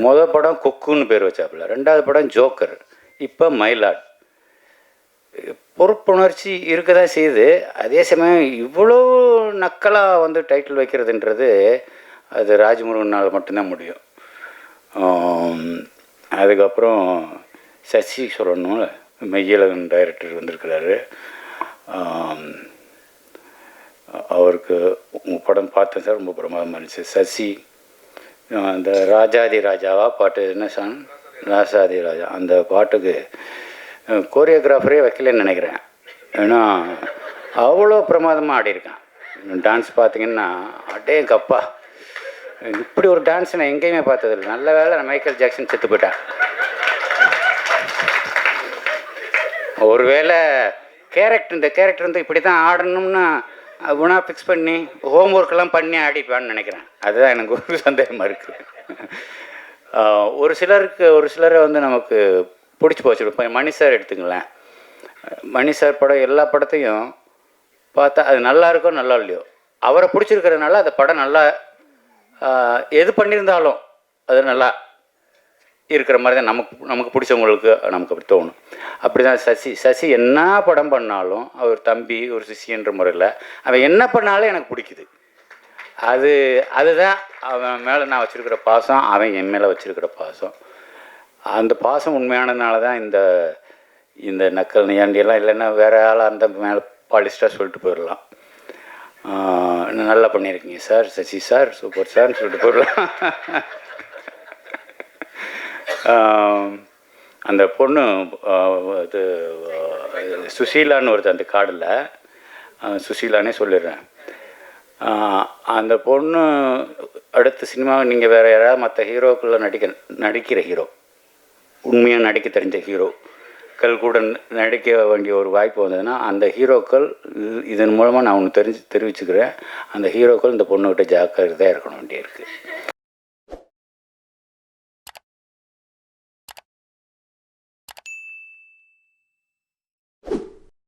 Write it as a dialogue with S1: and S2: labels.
S1: மொதல் படம் கொக்குன்னு பேர் வச்சாப்புல, 2வது படம் ஜோக்கர், இப்போ மயிலாட். பொறுப்புணர்ச்சி இருக்க தான் செய்யுது. அதே சமயம் இவ்வளோ நக்கலாக வந்து டைட்டில் வைக்கிறதுன்றது அது ராஜ்முருகனால் மட்டும்தான் முடியும். அதுக்கப்புறம் சசி சொல்லணும், மெய்யழகன் டைரக்டர் வந்திருக்கிறாரு. அவருக்கு உங்கள் படம் பார்த்தேன் சார், ரொம்ப பிரமாதமாக இருந்துச்சு. சசி அந்த ராஜாதி ராஜாவா பாட்டு என்ன சாங், ராசாதி ராஜா, அந்த பாட்டுக்கு கோரியோகிராஃபரே வைக்கலன்னு நினைக்கிறேன். ஏன்னா அவ்வளோ பிரமாதமாக ஆடியிருக்கேன். டான்ஸ் பார்த்திங்கன்னா அடேங்கப்பா, இப்படி ஒரு டான்ஸ் நான் எங்கேயுமே பார்த்ததில்லை. நல்ல வேளை நான் மைக்கேல் ஜாக்சன் செத்து போயிட்டேன். ஒருவேளை இந்த கேரக்டர் வந்து இப்படி தான் ஆடணும்னு குணா ஃபிக்ஸ் பண்ணி ஹோம் ஒர்க்கெல்லாம் பண்ணி ஆடிப்பான்னு நினைக்கிறேன். அதுதான் எனக்கு ஒரு சந்தேகமாக இருக்குது. ஒரு சிலரை வந்து நமக்கு பிடிச்சி போச்சு. இப்போ மணி சார் எடுத்துங்களேன். மணி சார் படம் எல்லா படத்தையும் பார்த்தா அது நல்லா இருக்கோ நல்லா இல்லையோ, அவரை பிடிச்சிருக்கிறதுனால அந்த படம் நல்லா எது பண்ணியிருந்தாலும் அது நல்லா இருக்கிற மாதிரி தான் நமக்கு பிடிச்சவங்களுக்கு நமக்கு அப்படி தோணும். அப்படி தான் சசி என்ன படம் பண்ணாலும் அவர் தம்பி ஒரு சிஷியன்ற முறையில் அவன் என்ன பண்ணாலும் எனக்கு பிடிக்குது. அதுதான் அவன் மேலே நான் வச்சுருக்கிற பாசம், அவன் என் மேலே வச்சுருக்கிற பாசம். அந்த பாசம் உண்மையானதுனால தான் இந்த நக்கல் நியாண்டியெல்லாம், இல்லைன்னா வேறு ஆளாக அந்த மேலே பாலிஸ்டாக சொல்லிட்டு போயிடலாம். நல்லா பண்ணியிருக்கீங்க சார், சசி சார் சூப்பர் சார்னு சொல்லிட்டு போயிடலாம். அந்த பொண்ணு இது சுசீலான்னு வருது அந்த கார்டில், சுசீலானே சொல்லிடுறேன். அந்த பொண்ணு அடுத்த சினிமாவை நீங்கள் வேறு யாராவது மற்ற ஹீரோக்குள்ளே நடிக்கிற ஹீரோ, உண்மையாக நடிக்க தெரிஞ்ச ஹீரோக்கள் கூட நடிக்க வேண்டிய ஒரு வாய்ப்பு வந்ததுன்னா அந்த ஹீரோக்கள் இதன் மூலமாக நான் ஒன்று தெரிவிச்சுக்கிறேன். அந்த ஹீரோக்கள் இந்த பொண்ணுக்கிட்ட ஜாக்கிரதையாக இருக்கணும் வேண்டியிருக்கு.